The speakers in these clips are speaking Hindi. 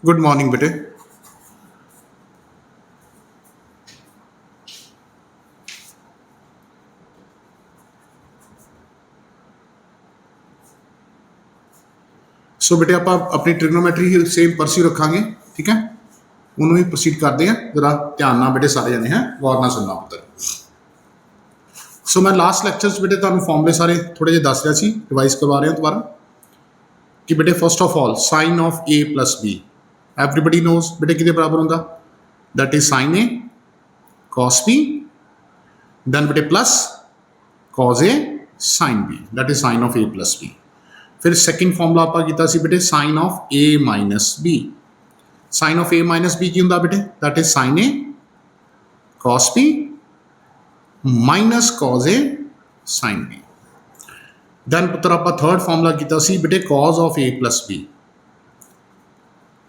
गुड मॉर्निंग बेटे। सो बेटे आप अपनी ट्रिग्नोमेट्री ही सेम परस्यू रखांगे, ठीक है। उन्होंने ही प्रोसीड करते हैं, जरा ध्यान ना बेटे सारे जने हैं, गौर ना सुनना पुत्र। सो मैं लास्ट लेक्चर बेटे तुहानू फॉर्मूले सारे थोड़े जे दस रहा सी, रिवाइज करवा रहे हैं दोबारा कि बेटे first of all sine of A plus B everybody knows बेटे किहदे बराबर होंदा, that is sine A cos B, then बेटे plus cos A sine B, that is sine of A plus B. फिर सैकेंड फॉर्मूला आप किया सी बेटे sine of A minus B. Sine of A minus B की होंदा बेटे, that is sine A cos B minus cos A sine B. Then पुत्र आप थर्ड फॉर्मूला किया सी बेटे cos of A plus B,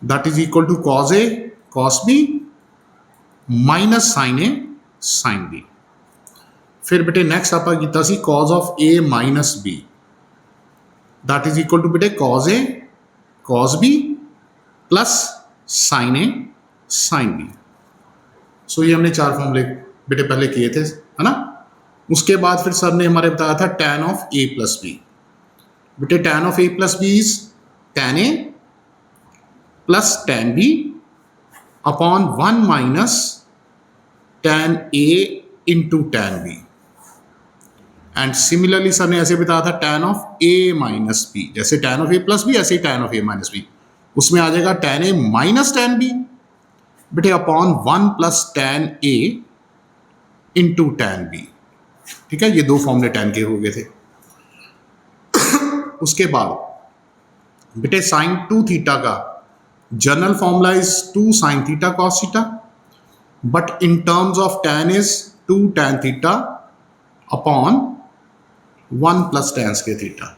that is equal to cos A cos B minus sine A sine B. फिर बेटे नैक्सट आप किया सी cos of A minus B, that is equal to बेटे cos A cos B plus sine A sine B. So ये हमने चार फॉर्मूले बेटे पहले किए थे, है ना। उसके बाद फिर सर ने हमारे बताया था tan of A plus b. बेटे tan of A plus b is tan a plus tan b upon 1 minus tan a into tan b. And similarly sir ने ऐसे बताया था tan of A minus b, जैसे tan of A plus b ऐसे ही tan of A minus b, उसमें आ जाएगा tan a minus tan b बेटे upon 1 plus tan a into tan B, ठीक है। ये दो फॉर्मूले tan के हो गए थे। उसके बाद बेटे साइन 2 थीटा का general formula is 2 sine theta cos theta, but in terms of tan is 2 tan theta upon 1 plus tan square theta.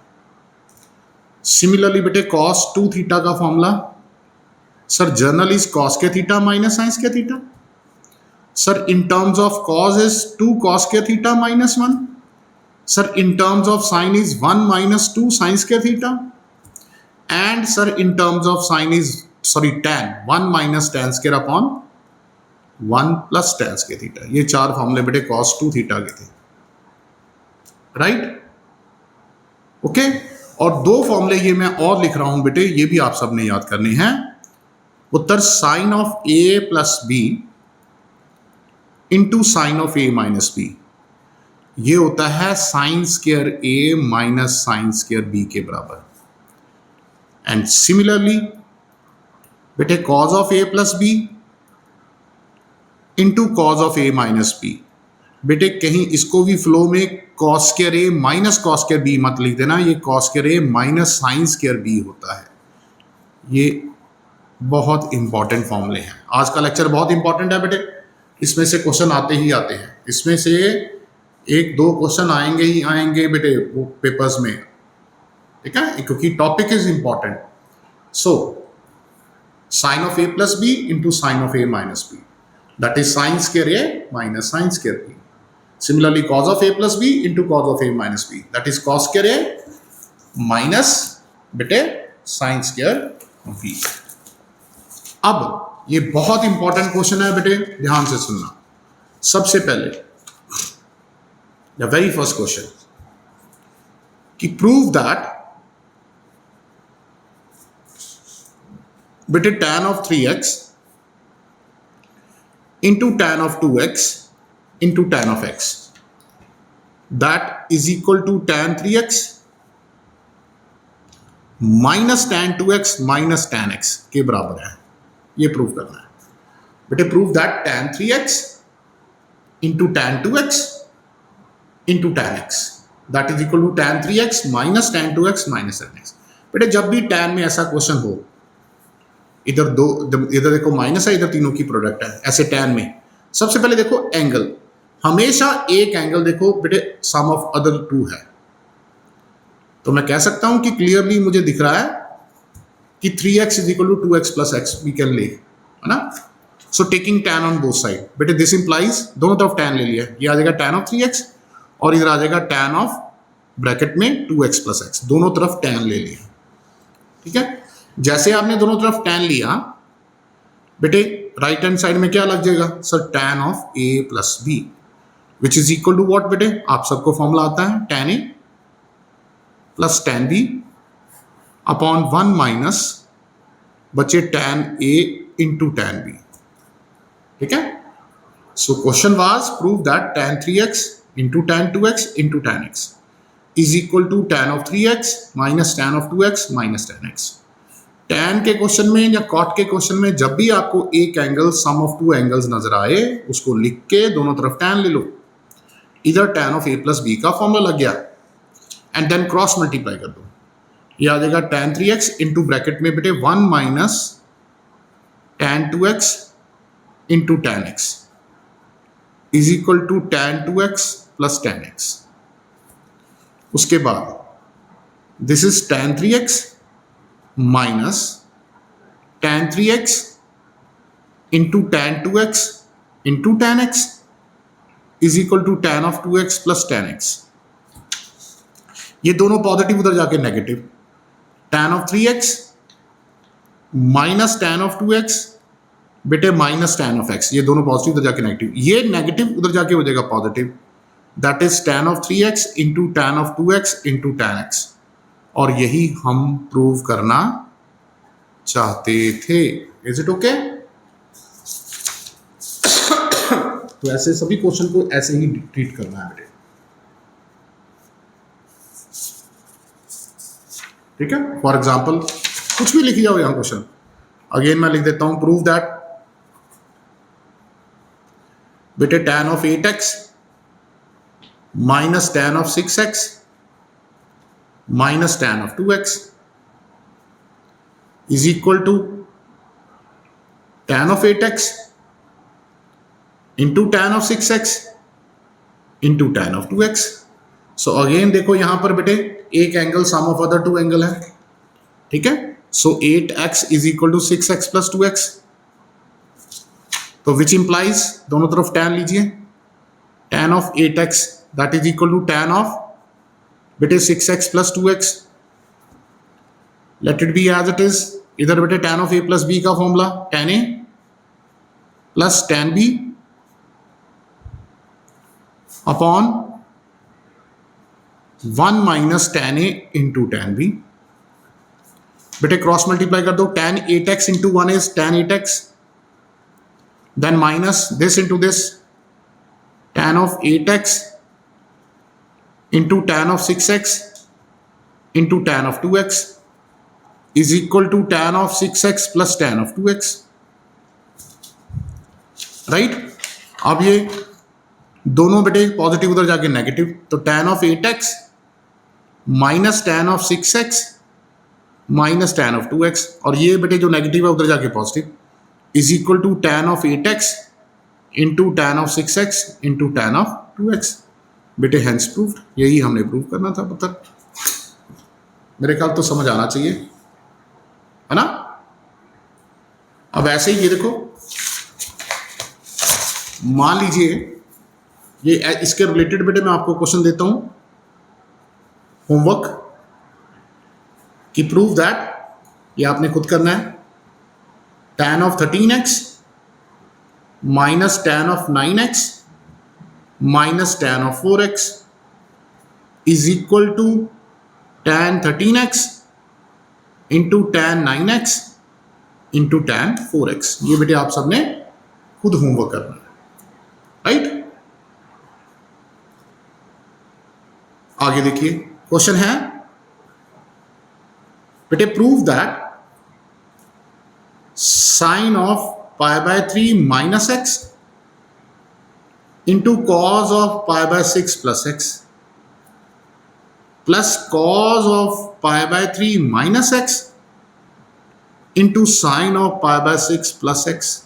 Similarly बेटे cos 2 थीटा का formula sir general is cos के theta minus sine square theta. Sir in terms of cos is 2 cos के theta minus 1। Sir in terms of sine is 1 minus 2 sign square theta. And sir in terms of sine is tan 1 minus tan square upon 1 plus tan square theta. ये चार फॉर्मूले बेटे cos 2 थीटा के थे, राइट, ओके। और दो फॉर्मूले ये मैं और लिख रहा हूं बेटे, ये भी आप सबने याद करने हैं। उत्तर sine of A plus B into sine of A minus B, ये होता है साइन स्क्वायर ए माइनस साइन स्क्वायर बी के बराबर। एंड सिमिलरली बेटे cos of A plus B into cos of A minus B, बेटे कहीं इसको भी फ्लो में कॉस स्क्वायर ए माइनस कॉस स्क्वायर बी मत लिख देना, ये कॉस स्क्वायर ए माइनस साइन स्क्वायर बी होता है। ये बहुत इंपॉर्टेंट फॉर्मूले हैं। आज का लेक्चर बहुत इंपॉर्टेंट है बेटे, इसमें से क्वेश्चन आते ही आते हैं। इसमें से एक दो क्वेश्चन आएंगे ही आएंगे बेटे वो पेपर्स में, ठीक है, क्योंकि topic is important. So sine of A plus B into sine of A minus B, that is sine square A minus sine square b. Similarly, cos of a plus b into cos of a minus b, that is cos square a minus बेटे sin square b। अब ये बहुत इंपॉर्टेंट क्वेश्चन है बेटे, ध्यान से सुनना। सबसे पहले द वेरी फर्स्ट क्वेश्चन कि प्रूव दैट बेटे tan of 3x into tan of 2x into tan of x, that is equal to tan 3x minus tan 2x minus tan x के बराबर है। ये प्रूव करना है बेटे। Prove that tan 3x into tan 2x into tan x, that is equal to tan 3x minus tan 2x minus tan x। बेटे जब भी tan में ऐसा क्वेश्चन हो, इधर दो, इधर देखो माइनस है, इधर तीनों की प्रोडक्ट है, ऐसे tan में सबसे पहले देखो एंगल, हमेशा एक एंगल देखो बेटे सम ऑफ अदर टू है। तो मैं कह सकता हूं कि क्लियरली मुझे दिख रहा है कि 3x is equal to 2x plus x we can ले, है ना। So taking tan on both side बेटे, दिस इंप्लाइज दोनों तरफ tan ले लिया, ये आ जाएगा tan ऑफ 3x और इधर आ जाएगा tan ऑफ ब्रैकेट में 2x प्लस एक्स, दोनों तरफ tan ले लिया, ठीक है। जैसे आपने दोनों तरफ tan लिया बेटे राइट हैंड साइड में क्या लग जाएगा sir, tan of a plus b which is equal to what बेटे, आप सबको फॉर्मूला आता है tan a plus tan b upon 1 minus बचे tan a into tan b। ठीक है, so question was prove that tan 3x into tan 2x into tan x is equal to tan of 3x minus tan of 2x minus tan x। tan के क्वेश्चन में या cot के क्वेश्चन में जब भी आपको एक angle sum of two angles नजर आए उसको लिख के दोनों तरफ tan ले लो, इधर tan of a plus b का फॉर्मूला लग गया एंड देन क्रॉस मल्टीप्लाई कर दो, ये आ जाएगा tan 3x इंटू ब्रैकेट में बेटे 1 minus tan 2x into tan x is equal to tan 2x plus tan x। उसके बाद this is tan 3x minus tan 3x into tan 2x into tan x is equal to tan of 2x plus tan x। ये दोनों पॉजिटिव उधर जाके negative, tan of 3x minus tan of 2x बेटे माइनस tan ऑफ x, ये दोनों पॉजिटिव उधर जाके नेगेटिव, ये नेगेटिव उधर जाके हो जाएगा positive, that is tan of 3x into tan of 2x into tan x। और यही हम प्रूव करना चाहते थे। Is it okay? तो ऐसे सभी क्वेश्चन को ऐसे ही ट्रीट करना है बेटे। ठीक है, फॉर एग्जाम्पल कुछ भी लिख जाओ यहां क्वेश्चन, अगेन मैं लिख देता हूं प्रूव दैट बेटे tan of 8x minus tan of 6x minus tan of 2x is equal to tan of 8x into tan of 6x into tan of 2x। So again देखो यहां पर बेटे एक angle sum of other two angle है। ठीक है, so 8x is equal to 6x plus 2x, तो विच इंप्लाइज दोनों तरफ tan लीजिए, tan of 8x that is equal to tan of बेटे 6x plus 2x, let it be as it is. इधर बेटे tan of a plus b का formula tan a plus tan b upon 1 minus tan a into tan b। बेटे क्रॉस मल्टीप्लाई कर दो, tan 8x into 1 is tan 8x, then minus this into this, tan of 8x into tan of 6x into tan of 2x is equal to tan of 6x plus tan of 2x, right. अब ये दोनों बेटे पॉजिटिव उधर जाके नेगेटिव, तो tan of 8x minus tan of 6x minus tan of 2x, और ये बेटे जो नेगेटिव है उधर जाके positive is equal to tan of 8x into tan of 6x into tan of 2x। बेटे हैंस प्रूव्ड, यही हमने प्रूव करना था पुत्र। मेरे ख्याल तो समझ आना चाहिए, है ना। अब ऐसे ही ये देखो, मान लीजिए ये इसके रिलेटेड बेटे मैं आपको क्वेश्चन देता हूं होमवर्क कि प्रूव दैट, ये आपने खुद करना है, tan of 13x minus tan of 9x minus tan of 4x is equal to tan 13x into tan 9x into tan 4x। ये बेटे आप सबने खुद होमवर्क करना है, राइट। आगे देखिए क्वेश्चन है बेटे prove that sine of pi by 3 minus x into cos of pi by 6 plus x plus cos of pi by 3 minus x into sine of pi by 6 plus x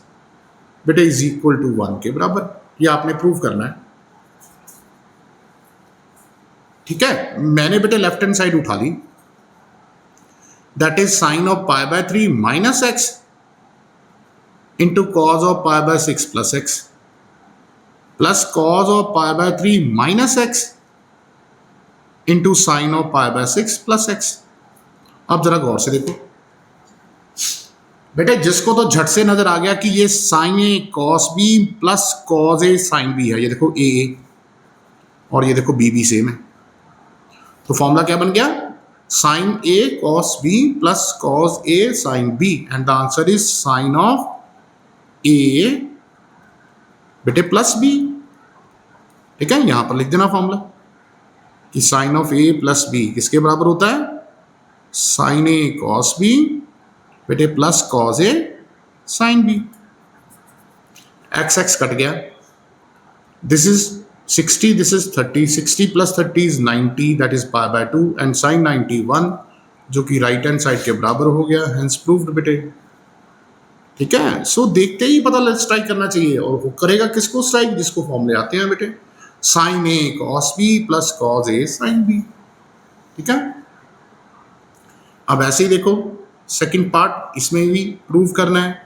बेटे इज इक्वल टू 1 के बराबर। ये आपने प्रूव करना है। ठीक है, मैंने बेटे लेफ्ट हैंड साइड उठा ली, that is sine of pi by 3 minus x into cos of pi by 6 plus x plus cos of pi by 3 minus x into sine of pi by 6 plus x. अब जरा गौर से देखो, बेटे जिसको तो झट से नजर आ गया कि ये साइन ए कॉस बी प्लस कॉज ए साइन बी है, ये देखो ए और ये देखो बी सेम है, तो फॉर्मूला क्या बन गया, sine A cos B plus cos A sine B, and the answer is sine of A बेटे प्लस बी। ठीक है, यहां पर लिख देना फॉर्मूला कि sine of A plus B किसके बराबर होता है, साइन ए कॉस बी बेटे प्लस कॉज ए sine B. X x cut गया, this is 60, this is 30, 60 plus 30 is 90, that is pi by 2, and sine 91 जो कि राइट हैंड साइड के बराबर हो गया, हेंस प्रूव्ड बेटे। ठीक है, सो देखते ही पता स्ट्राइक करना चाहिए, और वो करेगा किसको स्ट्राइक, जिसको फॉर्मूले आते हैं बेटे, साइन ए कॉस बी प्लस कॉज ए साइन बी। ठीक है, अब ऐसे ही देखो सेकंड पार्ट, इसमें भी प्रूव करना है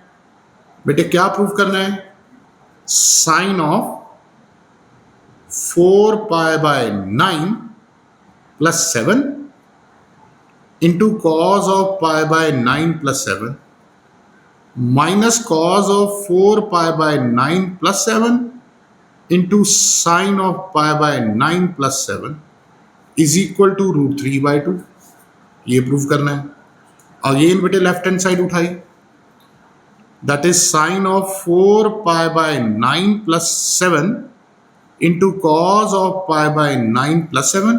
बेटे। क्या प्रूव करना है, sine of 4 pi by 9 plus 7 into cos of pi by 9 plus 7 minus cos of 4 pi by 9 plus 7 into sine of pi by 9 plus 7 is equal to √3/2। ये प्रूव करना है। अगेन बेटे लेफ्ट हैंड साइड उठाई, that is sine of 4 pi by 9 plus 7 into cos of pi by 9 plus 7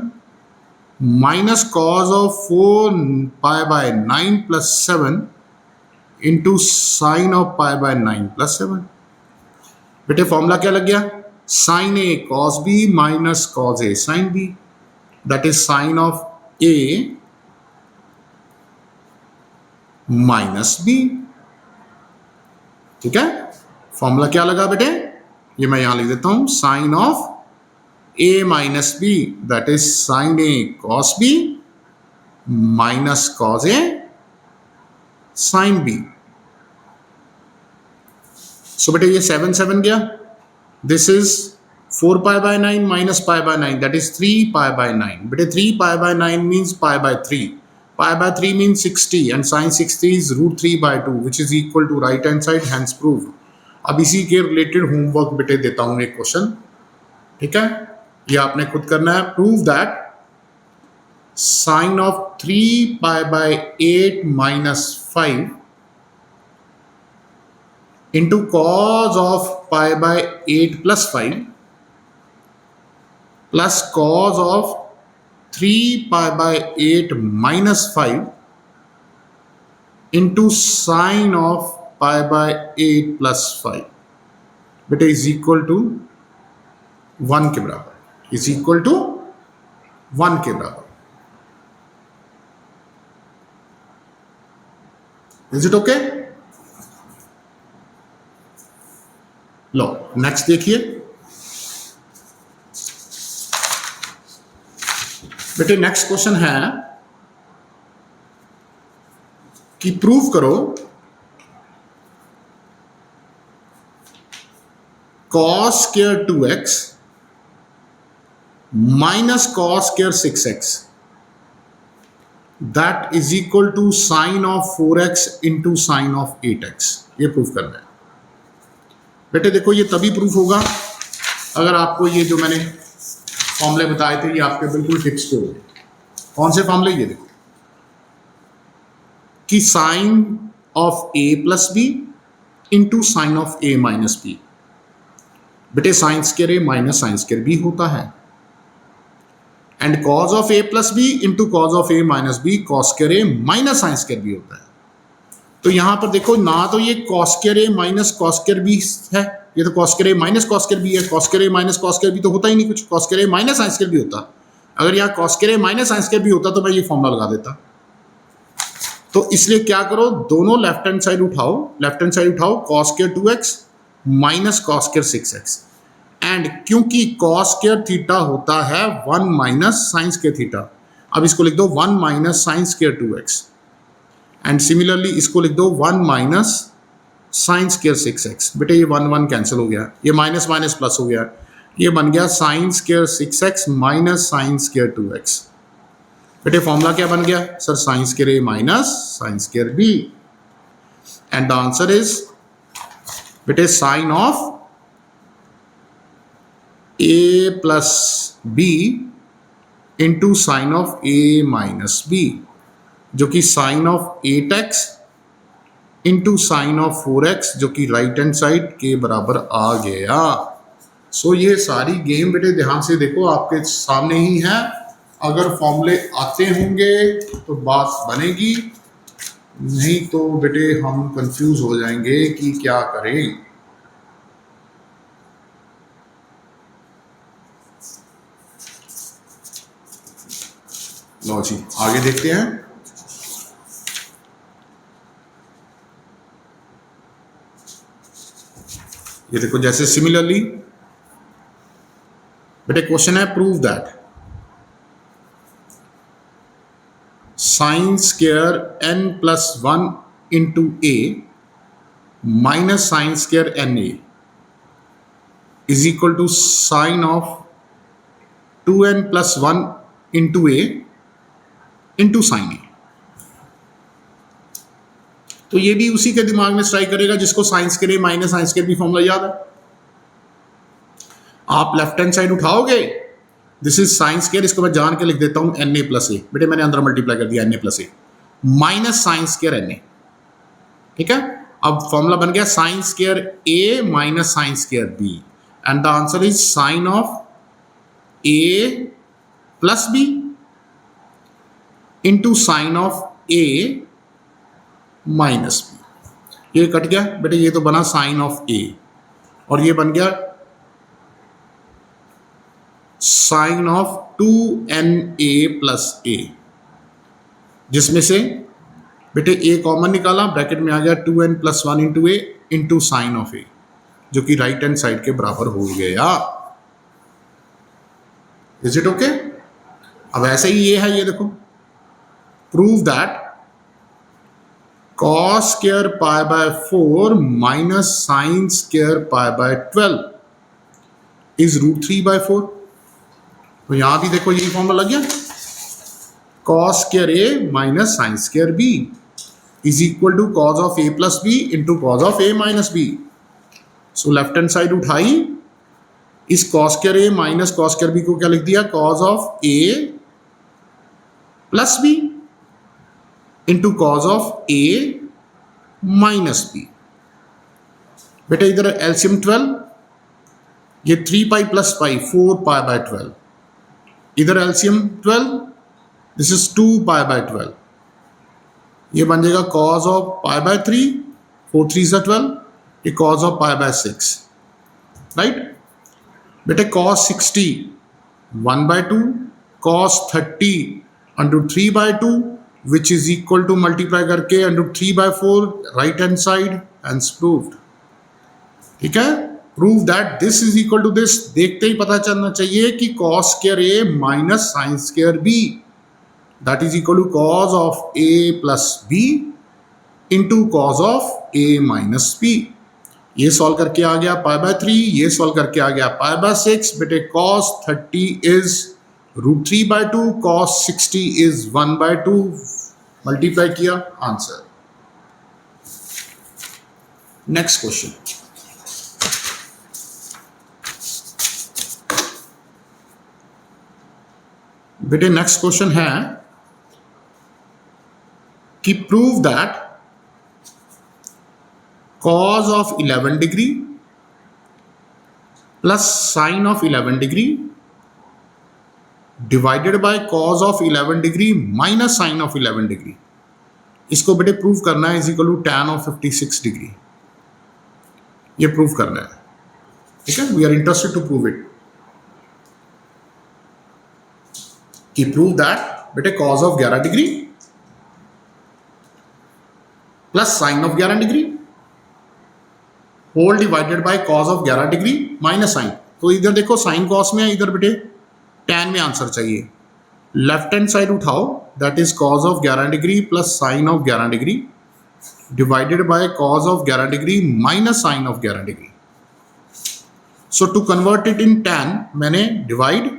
minus cos of 4 pi by 9 plus 7 into sine of pi by 9 plus 7। बेटे फॉर्मूला क्या लग गया, sine A cos B minus cos A sine B, that is sine of A minus b. ठीक है, फॉर्मूला क्या लगा बेटे, ये मैं यहां लिख देता हूं, sine of A minus B that is sine A cos B minus cos A sine B. So बेटे ये 7 7 गया, this is 4 pi by 9 minus pi by 9 that is 3 pi by 9। बेटे 3 pi by 9 means pi by 3, pi by 3 means 60 and sin 60 is √3/2 which is equal to right hand side, hence proved। अब इसी के रिलेटेड होमवर्क बेटे देता हूं एक क्वेश्चन। ठीक है, ये आपने खुद करना है। Prove that sine of 3 pi by 8 minus 5 into cos of pi by 8 plus 5 plus cos of 3 pi by 8 minus 5 into sine of pi by 8 plus 5 बेटे इज इक्वल टू 1 के बराबर, इज इक्वल टू 1 के बराबर। Is it okay? Low next देखिए बेटे, नेक्स्ट क्वेश्चन है कि प्रूव करो cos square 2x minus cos square 6x that is equal to sine of 4x into sine of 8x। ये प्रूव करना है बेटे। देखो ये तभी प्रूफ होगा अगर आपको ये जो मैंने फॉर्मूले बताए थे ये आपके बिल्कुल फिक्स हो गए। कौन से फॉर्मूले, ये देखो कि sine of A plus B into sine of A minus B. बेटे साइन स्क्वायर ए माइनस साइन स्क्वायर बी होता है, and cos of A plus B into cos of A minus b cos square A minus sine square B होता है। तो यहां पर देखो ना तो ये कॉस स्क्वायर ए माइनस कॉस स्क्वायर बी है, ये तो कॉस स्क्वायर ए माइनस कॉस स्क्वायर बी है। कॉस स्क्वायर ए माइनस कॉस स्क्वायर बी तो होता ही नहीं कुछ, कॉस स्क्वायर ए माइनस साइन स्क्वायर बी होता। अगर यहाँ कॉस स्क्वायर ए माइनस साइन स्क्वायर बी होता तो मैं ये फॉर्मूला लगा देता। तो इसलिए क्या करो, दोनों लेफ्ट हैंड साइड उठाओ, लेफ्ट हैंड साइड उठाओ, cos square 2x minus cos square 6x, and क्योंकि कॉस स्क्वायर थीटा होता है 1 माइनस साइन स्क्वायर थीटा, अब इसको लिख दो 1 minus sine square 2x, and similarly इसको लिख दो 1 माइनस साइन स्क्वायर 6x। बेटे ये 1 1 कैंसिल हो गया, ये माइनस माइनस प्लस हो गया, ये बन गया sine square 6x minus sine square 2x। बेटे फॉर्मूला क्या बन गया sir, sine square A minus sine square B. And the answer is बेटे sine of A plus B into sine of A minus B, जो कि sine of 8x into sine of 4x, जो कि राइट हैंड साइड के बराबर आ गया। सो ये सारी गेम बेटे ध्यान से देखो, आपके सामने ही है। अगर फॉर्मूले आते होंगे तो बात बनेगी, नहीं तो बेटे हम कंफ्यूज हो जाएंगे कि क्या करें। लो जी आगे देखते हैं। ये देखो, जैसे सिमिलरली बेटे क्वेश्चन है, prove that sine square n plus 1 into A minus sine square N A is equal to sine of 2n plus 1 into A into sine A. तो ये भी उसी के दिमाग में स्ट्राइक करेगा जिसको साइंस के लिए माइनस साइंस के भी फॉर्मूला याद है। आप लेफ्ट हैंड साइड उठाओगे, दिस इज साइंस स्क्वायर, इसको मैं जान के लिख देता हूं एन ए प्लस ए। बेटे मैंने अंदर मल्टीप्लाई कर दिया n A plus A minus science square N A, ठीक है। अब फॉर्मूला बन गया sine square A minus sine square B, and the answer is sine of A plus B into sine of A minus B. ये कट गया बेटे, ये तो बना साइन ऑफ ए, और ये बन गया साइन ऑफ 2na प्लस ए, जिसमें से बेटे ए कॉमन निकाला, ब्रैकेट में आ गया 2n plus 1 into A into sine of A, जो कि राइट हैंड साइड के बराबर हो गया। Is it okay? अब ऐसे ही ये है, ये देखो, prove that cos square pi by 4 minus sine square pi by 12 is root 3 by 4। तो यहां भी देखो यही फॉर्मूला लग गया, cos square A minus sine square B is equal to cos of A plus B into cos of A minus B. So left hand side उठाई, इस cos स्क्वायर ए माइनस cos स्क्वायर बी को क्या लिख दिया, cos of A plus B into cos of A minus B. बेटा इधर एलसीएम 12, ये 3 pi plus pi 4 pi by 12, इधर LCM 12, this is 2 pi by 12, ये बन जाएगा cos of pi by 3, 4 3 is 12, ये cos of pi by 6, right. बेटे cos 60 1 by 2, cos 30 under 3 by 2, which is equal to multiply करके under 3 by 4 right hand side, and proved. ठीक है, prove that this is equal to this. देखते ही पता चलना चाहिए कि cos square A minus sine square B that is equal to cos of A plus B into cos of A minus B. ये सॉल्व करके आ गया पाई बाय 3, ये सॉल्व करके आ गया पाई बाय 6। बेटे cos 30 is root 3 by 2, cos 60 is 1 by 2, multiply किया, आंसर। नेक्स्ट क्वेश्चन, बेटे नेक्स्ट क्वेश्चन है कि prove that cos of 11 degree plus sine of 11 degree divided by cos of 11 degree minus sine of 11 degree, इसको बेटे प्रूव करना है, is equal to tan of 56 degree. ये प्रूव करना है, ठीक है। We are interested to prove it, कि प्रूव दैट बेटे cos of 11 degree plus sine of 11 degree whole divided by cos of 11 degree minus sine. तो इधर देखो साइन cos में है, इधर बेटे tan में आंसर चाहिए। लेफ्ट हैंड साइड उठाओ, that is cos of 11 degree plus sine of 11 degree divided by cos of 11 degree minus sine of 11 degree. So to convert it in tan, मैंने divide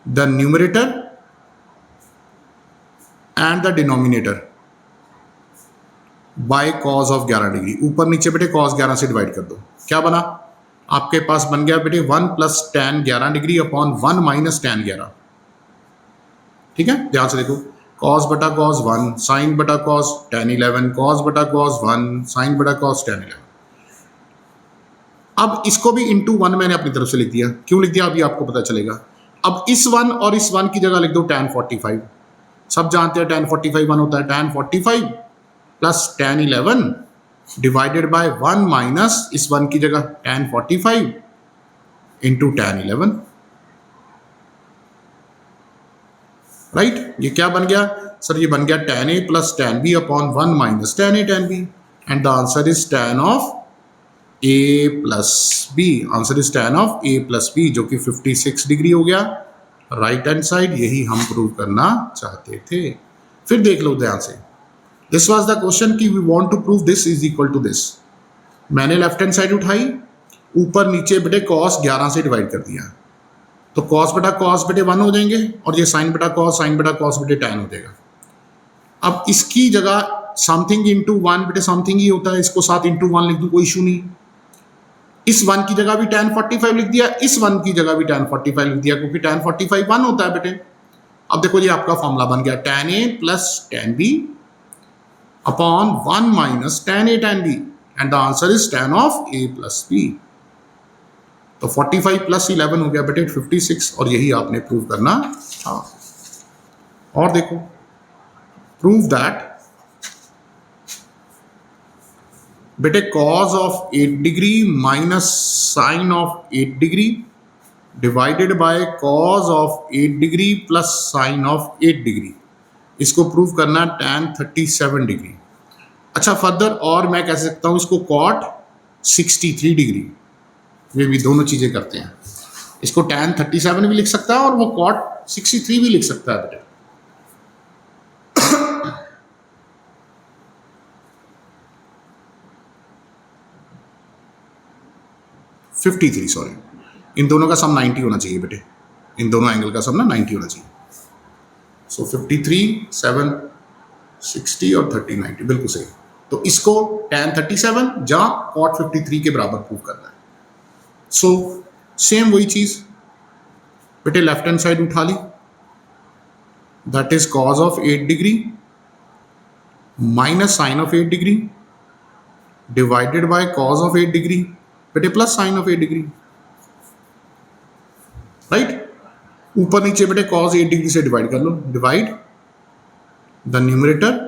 the numerator and the denominator, by cos of 11 degree. ऊपर नीचे बेटे कॉस 11 से डिवाइड कर दो, क्या बना आपके पास? बन गया बेटे 1 plus tan 11 degree upon 1 minus tan 11। ठीक है, ध्यान से देखो, कॉस बटा कॉस 1 साइन बटा कॉस tan 11, कॉस बटा कॉस 1 साइन बटा कॉस tan 11। अब इसको भी इंटू 1 मैंने अपनी तरफ से लिख दिया। क्यों लिख दिया अभी आपको पता चलेगा। अब इस 1 और इस 1 की जगह लिख दो tan 45। सब जानते हैं tan 45 1 होता है, tan 45 plus tan 11 divided by 1 minus इस 1 की जगह tan 45 इंटू tan 11। राइट, ये क्या बन गया सर? ये बन गया tan a plus tan b upon 1 minus tan a tan b, and the answer is tan of a plus b। Answer is tan of a plus b, जो कि 56 डिग्री हो गया राइट हैंड साइड। यही हम प्रूव करना चाहते थे। फिर देख लो ध्यान से, दिस वाज द क्वेश्चन कि we want to prove this is equal to this. मैंने लेफ्ट हैंड साइड उठाई, ऊपर नीचे बेटे cos 11 से डिवाइड कर दिया, तो cos बटा cos बेटे 1 हो जाएंगे, और ये sin बटा cos बेटे tan हो जाएगा। अब इसकी जगह समथिंग इंटू 1 बेटे समथिंग ही होता है, इसको साथ इंटू 1 लिख दूं, कोई इशू नहीं। इस 1 की जगह भी tan 45 लिख दिया, इस 1 की जगह भी tan 45 लिख दिया, क्योंकि tan 45 1 होता है बेटे। अब देखो ये आपका फॉर्मूला बन गया tan a plus tan b upon 1 minus tan a tan b, and the answer is tan of a plus b। तो 45 प्लस 11 हो गया बेटे 56, और यही आपने प्रूव करना था। और देखो, प्रूव दैट बेटे cos of 8 degree minus sine of 8 degree divided by cos of 8 degree plus sine of 8 degree, इसको प्रूव करना tan 37 डिग्री। अच्छा, फर्दर और मैं कह सकता हूं इसको cot 63 डिग्री, ये भी दोनों चीजें करते हैं। इसको tan 37 भी लिख सकता है और वो cot 63 भी लिख सकता है बेटे। 53 सॉरी, इन दोनों का सम 90 होना चाहिए बेटे, इन दोनों एंगल का सम ना 90 होना चाहिए। सो 53 7 60 और 30 90 बिल्कुल सही। तो इसको tan 37 या cot 53 के बराबर प्रूव करना है। सो सेम वही चीज बेटे, लेफ्ट हैंड साइड उठा ली, that is cos of 8 degree minus sine of 8 degree divided by cos of 8 degree बेटे plus sine of 8 degree. Right, ऊपर नीचे बेटे cos 8 डिग्री से डिवाइड कर लो, divide the numerator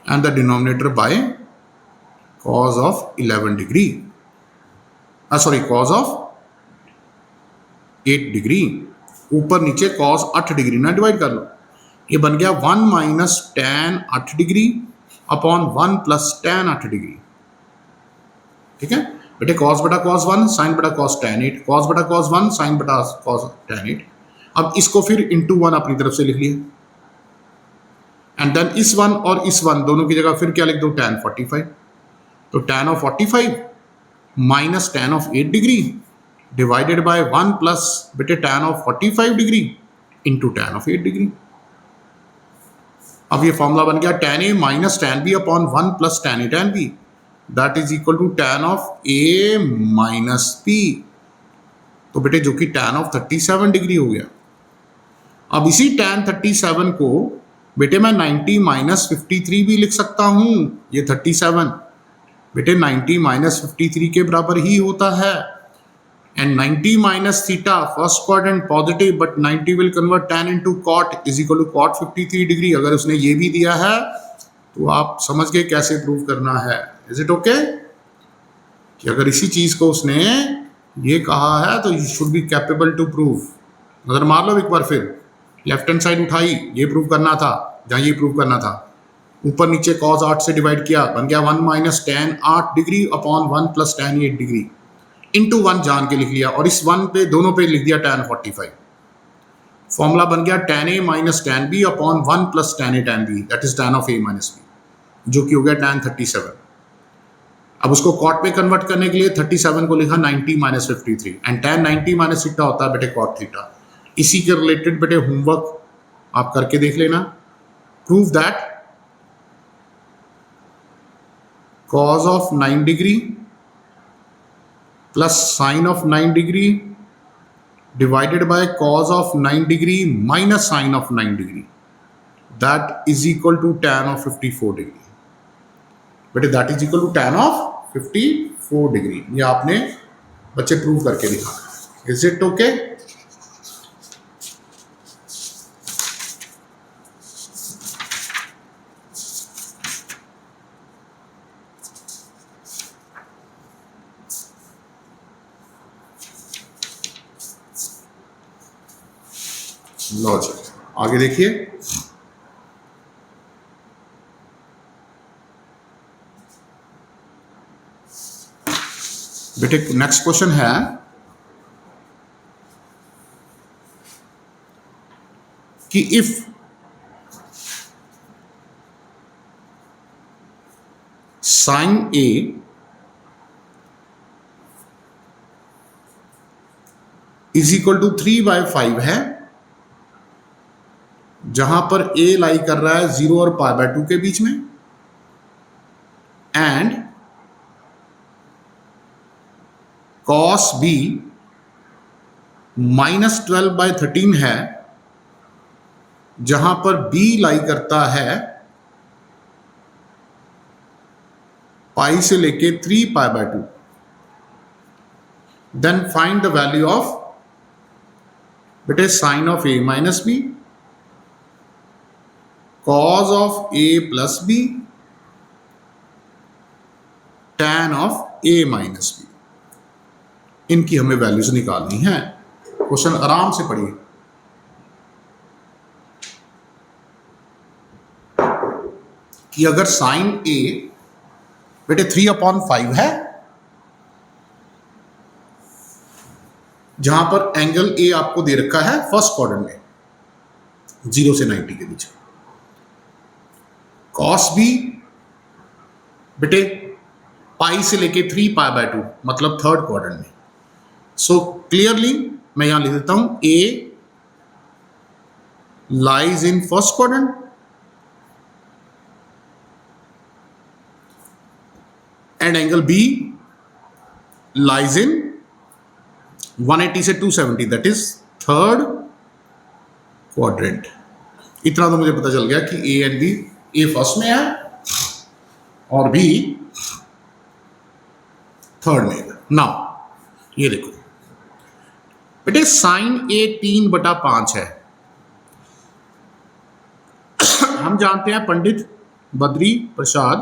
and the denominator by cos of 11 degree, sorry cos of 8 degree. ऊपर नीचे cos 8 डिग्री ना डिवाइड कर लो, ये बन गया 1 minus tan 8 degree upon 1 plus tan 8 degree. ठीक है बेटे, cos बटा cos 1 साइन बटा cos tan 8, cos बटा cos 1 साइन बटा cos tan 8। अब इसको फिर इंटू 1 अपनी तरफ से लिख लिया, एंड देन इस 1 और इस 1 दोनों की जगह फिर क्या लिख दो tan 45। तो tan of 45 minus tan of 8 degree divided by 1 plus बेटे tan of 45 degree into tan of 8 degree. अब ये फॉर्मूला बन गया tan a minus tan b upon 1 plus tan a tan b, that is equal to tan of a minus b, तो बेटे जो कि tan ऑफ 37 डिग्री हो गया। अब इसी tan 37 को बेटे मैं 90 माइनस 53 भी लिख सकता हूं। ये 37 बेटे 90 माइनस 53 के बराबर ही होता है, and 90 minus theta first quadrant positive, but 90 will convert tan into cot is equal to cot 53 degree. अगर उसने ये भी दिया है तो आप समझ गए कैसे प्रूव करना है। इज इट ओके कि अगर इसी चीज को उसने ये कहा है तो you should be capable to prove. नजर मार लो एक बार फिर, लेफ्ट हैंड साइड उठाई, ये प्रूव करना था जहाँ ये प्रूव करना था, ऊपर नीचे cos 8 से डिवाइड किया, बन गया 1 minus tan 8 degree upon 1 plus tan 8 degree into 1 जान के लिख लिया, और इस 1 पे दोनों पे लिख दिया tan 45। फॉर्मूला बन गया tan a minus tan b upon 1 plus tan a tan b, that is tan of a minus b, जो कि हो गया tan 37। अब उसको cot में कन्वर्ट करने के लिए 37 को लिखा 90 minus 53, and tan 90 minus theta होता है बेटे cot थीटा। इसी के रिलेटेड बेटे होमवर्क आप करके देख लेना। Prove that cos of 9 degree plus sine of 9 degree divided by cos of 9 degree minus sine of 9 degree, that is equal to tan of 54 degree. बेटे that is equal to tan of 54 degree. ये आपने बच्चे प्रूव करके दिखाना. Is it okay? लॉजिक आगे देखिए. बेटे नेक्स्ट क्वेश्चन है कि if sine A is equal to 3/5 है, जहां पर ए लाई कर रहा है 0 और π/2 के बीच में, एंड cos b -12/13 है, जहां पर b लाई करता है पाई से लेके 3π/2. Then find the value of बेटे sine of a minus b, cos of a plus b, tan of a minus b. इनकी हमें वैल्यूज निकालनी है. क्वेश्चन आराम से पढ़िए. कि अगर साइन a बेटे 3/5 है, जहां पर एंगल a आपको दे रखा है फर्स्ट क्वाड्रेंट में 0 से 90 के बीच. cos b बेटे पाई से लेके 3π/2 मतलब थर्ड क्वाड्रेंट में. सो क्लियरली मैं यहां लिख देता हूं a lies in first quadrant and angle b lies in 180 से 270 दैट इज थर्ड क्वाड्रेंट. इतना तो मुझे पता चल गया कि a and b, A first में है और बी थर्ड में है. नाउ ये देखो बेटे साइन ए 3/5 है. हम जानते हैं पंडित बद्री प्रसाद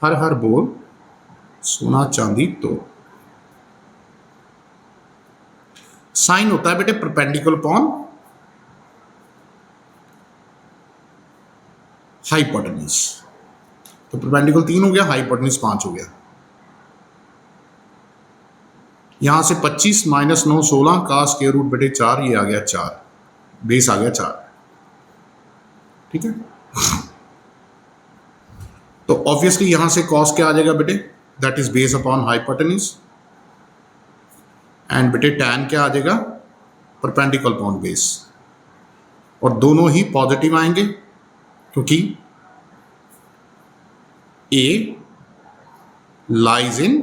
हर हर बोल सोना चांदी तो. साइन होता है बेटे परपेंडिकुलर अपॉन हाइपोटेन्यूज. तो परपेंडिकुलर 3 हो गया, हाइपोटेन्यूज 5 हो गया. यहां से 25 - 9 16 का स्क्वायर रूट बेटे 4, ये आ गया 4, बेस आ गया 4. ठीक है. तो ऑब्वियसली यहां से कॉस क्या आ जाएगा बेटे, that is base upon hypotenuse, and बेटे टैन क्या आ जाएगा, परपेंडिकुलर अपॉन बेस. और दोनों ही पॉजिटिव आएंगे क्योंकि A लाइज इन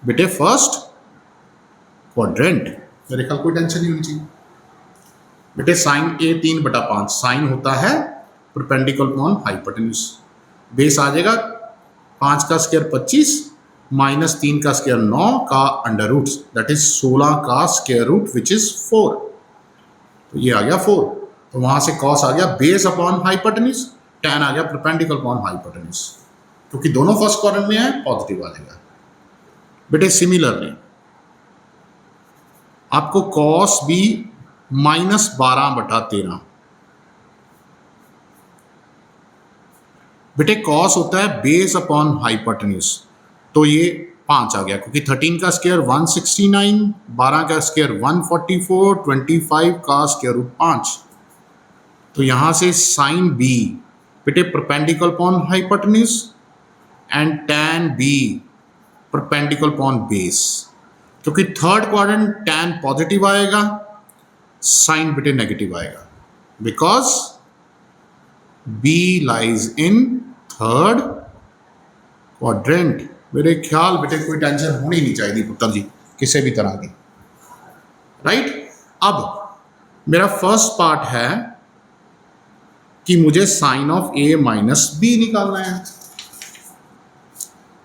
बेटे फर्स्ट क्वाड्रेंट. मेरे ख्याल कोई टेंशन नहीं होनी चाहिए. बेटे साइन A 3/5 साइन होता है परपेंडिकुलर अपॉन हाइपोटेन्यूज. बेस आ जाएगा 5 का स्क्वायर 25 माइनस 3 का स्क्वायर 9 का अंडर रूट, दैट इज 16 का स्क्वायर रूट विच इज 4. तो ये आ गया 4. तो वहां से कॉस आ गया बेस अपॉन हाइपोटेन्यूज, टैन आ गया परपेंडिकुलर अपॉन हाइपोटेन्यूज. क्योंकि दोनों फर्स्ट क्वाड्रेंट में है पॉजिटिव आ जाएगा. बेटे सिमिलरली आपको कॉस बी -12/13, बेटे कॉस होता है बेस अपॉन हाइपोटेन्यूज. तो ये 5 आ गया क्योंकि 13 का स्क्वायर 169, 12 का स्क्वायर 144, 25 का स्क्वायर रूट 5. तो यहां से साइन बी बेटे perpendicular upon hypotenuse and tan B perpendicular upon base. क्योंकि थर्ड क्वाड्रेंट टैन पॉजिटिव आएगा, साइन बेटे नेगेटिव आएगा, because B lies in third quadrant. मेरे ख्याल बेटे कोई टेंशन होनी नहीं चाहिए पुत्र जी किसी भी तरह की, राइट। अब मेरा फर्स्ट पार्ट है कि मुझे sine of A minus B निकालना है।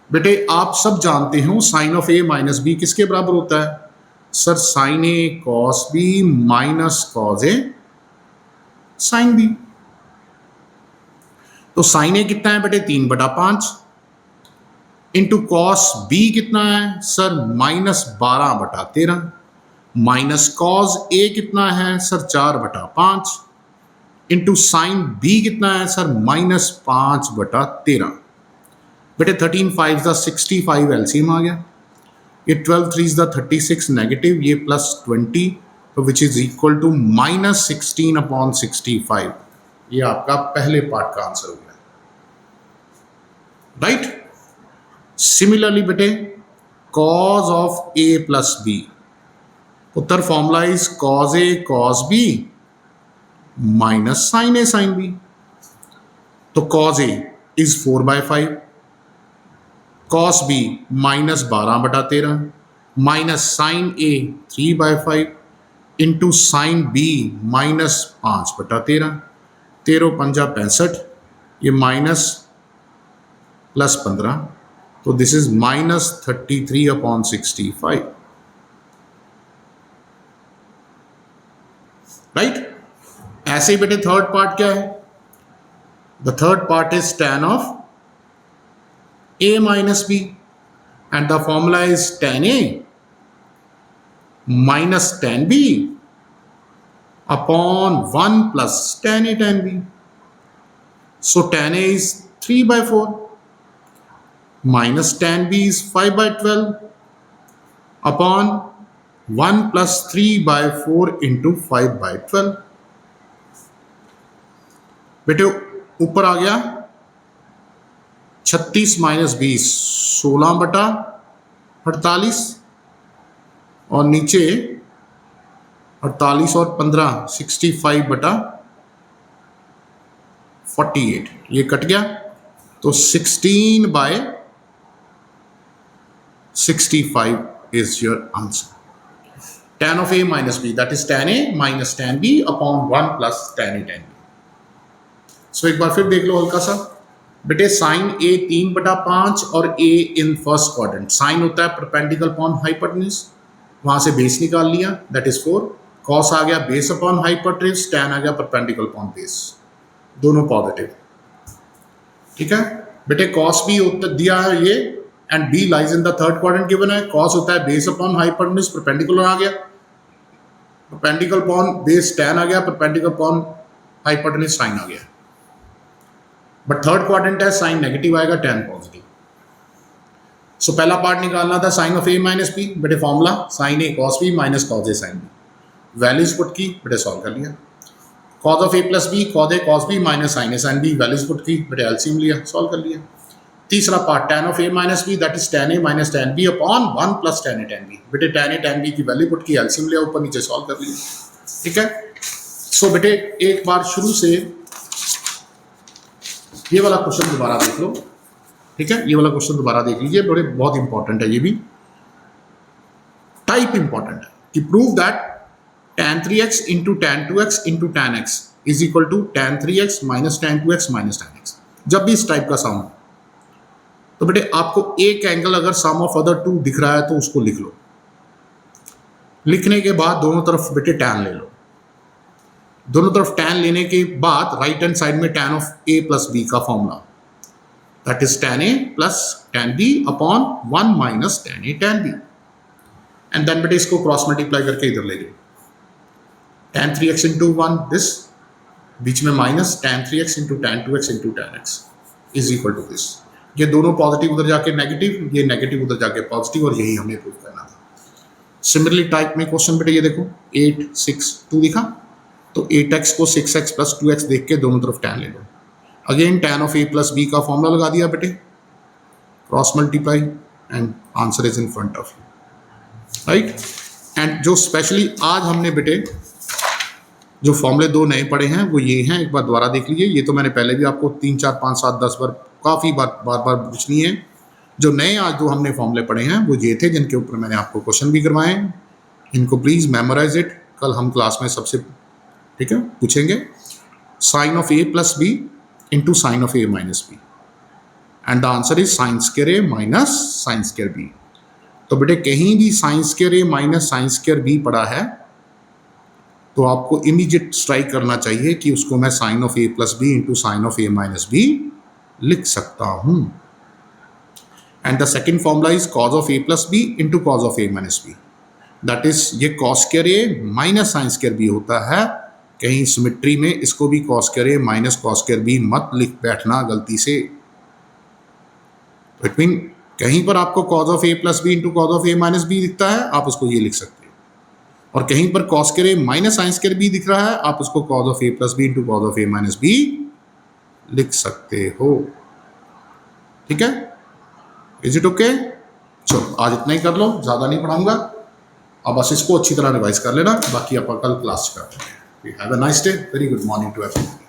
बेटे आप सब जानते हो sine of A minus B किसके बराबर होता है? Sir sine A cos B minus cos A sine B. तो साइन ए कितना है बेटे 3/5 इंटू कॉस बी कितना है सर -12/13 माइनस कॉस ए कितना है सर 4/5 इंटू साइन बी कितना है सर -5/13। बेटे 13 5 65 एलसीएम आ गया, ये 12 3 36 नेगेटिव, ये +20 तो विच इज इक्वल टू -16/65। ये आपका पहले पार्ट का आंसर हो गया, राइट। सिमिलरली बेटे cos of A plus B, उत्तर formula is cos A cos B minus sine A sine B. तो cos A is 4/5, cos B -12/13 minus sine A 3/5 into sine B -5/13। 13 पंजा 65, ये माइनस +15 तो दिस इज -33/65, राइट। ऐसे ही बेटे थर्ड पार्ट क्या है? The third part is tan of a minus b and the formula is tan a minus tan b upon 1 plus tan a tan b. So tan a is 3/4 minus tan b is 5/12 upon 1 plus 3/4 into 5/12। बेटे ऊपर आ गया 36 माइनस 20 16/48 और नीचे 48 और 15 65/48, ये कट गया तो 16/65 is your answer. Tan of a minus b, that is tan a minus tan b upon 1 plus tan a tan b. So एक बार फिर देख लो हल्का सा बेटे, साइन ए 3/5 और ए इन फर्स्ट क्वाड्रेंट। साइन होता है परपेंडिकुलर अपॉन हाइपोटेन्यूज, वहां से बेस निकाल लिया दैट इज 4, कॉस आ गया बेस अपॉन हाइपोटेन्यूज, टैन आ गया परपेंडिकुलर अपॉन बेस, दोनों पॉजिटिव, ठीक है बेटे। कॉस बी दिया है ये and B lies in the third quadrant given है। कॉस होता है बेस अपॉन हाइपोटेन्यूज, परपेंडिकुलर आ गया, परपेंडिकुलर अपॉन बेस टैन आ गया, परपेंडिकुलर अपॉन हाइपोटेन्यूज साइन आ गया। बट थर्ड क्वाड्रेंट है साइन नेगेटिव आएगा टैन पॉजिटिव। सो पहला पार्ट निकालना था sine of A minus B, बेटे formula sine A cos B minus cos A sine B, values put की बेटे सॉल्व कर लिया। Cos of A plus B cos A cos B minus sine A sine B, values put की बेटे एलसीएम लिया, सॉल्व कर लिया। तीसरा part tan of A minus B that is tan A minus tan B upon 1 plus tan A tan B, बेटे टैन ए टैन बी की वैल्यू पुट की, एलसीएम लिया, ऊपर नीचे सॉल्व कर लिया, ठीक है। सो बेटे एक बार शुरू से ये वाला क्वेश्चन दोबारा देख लो, ठीक है, ये वाला क्वेश्चन दोबारा देख लीजिए, बड़े बहुत इंपॉर्टेंट है, ये भी टाइप इंपॉर्टेंट है कि prove that tan 3x into tan 2x into tan x is equal to tan 3x minus tan 2x minus tan x। जब भी इस टाइप का सम हो तो बेटे आपको एक एंगल अगर सम ऑफ अदर टू दिख रहा है तो उसको लिख लो, लिखने के बाद दोनों तरफ बेटे tan ले लो, दोनों तरफ tan लेने के बाद राइट हैंड साइड में tan of a plus b का formula that is tan a plus tan b upon 1 minus tan a tan b and then बेटे इसको क्रॉस मल्टीप्लाई करके इधर ले लो, tan 3x इंटू 1 दिस, बीच में minus tan 3x into tan 2x into tan x is equal to this. ये दोनों पॉजिटिव उधर जाके नेगेटिव, ये नेगेटिव उधर जाके पॉजिटिव, और यही हमें प्रूव करना था। सिमिलरली टाइप में क्वेश्चन बेटे ये देखो 8 6 2 दिखा, तो 8x को 6x प्लस 2x देख के दोनों तरफ tan ले लो। Again tan of a plus b का फॉर्मूला लगा दिया बेटे, cross multiply and answer is in front of you, right. And जो स्पेशली आज हमने बेटे जो फॉर्मूले दो नए पढ़े हैं वो ये हैं, एक बार दोबारा देख लीजिए। ये तो मैंने पहले भी आपको 3 4 5 7 10 बार काफ़ी बार पूछनी है, जो नए आज जो हमने फॉर्मूले पढ़े हैं वो ये थे जिनके ऊपर मैंने आपको क्वेश्चन भी करवाए हैं। इनको प्लीज़ मेमोराइज इट, कल हम क्लास में सबसे ठीक है पूछेंगे। Sine of A plus B into sine of A minus B and the answer is sine square A minus sine square B. तो बेटे कहीं भी साइन स्क्वायर ए माइनस साइन स्क्वायर बी पड़ा है तो आपको इमीडिएट स्ट्राइक करना चाहिए कि उसको मैं sine of A plus B into sine of A minus B लिख सकता हूं। And the second formula is cos of A plus B into cos of A minus B, that is ये कॉस स्क्वायर ए माइनस साइन स्क्वायर बी होता है। कहीं सिमेट्री में इसको भी कॉस स्क्वायर ए माइनस कॉस स्क्वायर बी मत लिख बैठना गलती से। इट मीन कहीं पर आपको cos of A plus B into cos of A minus B दिखता है, आप उसको ये लिख सकते हो, और कहीं पर कॉस स्क्वायर ए माइनस साइन स्क्वायर बी दिख रहा है, आप उसको cos of A plus B into cos of A minus B लिख सकते हो। ठीक है, इज इट ओके? चलो आज इतना ही कर लो, ज़्यादा नहीं पढ़ाऊंगा। अब बस इसको अच्छी तरह रिवाइज कर लेना, बाकी आप कल क्लास करते हैं। Have a nice day, very good morning to everyone.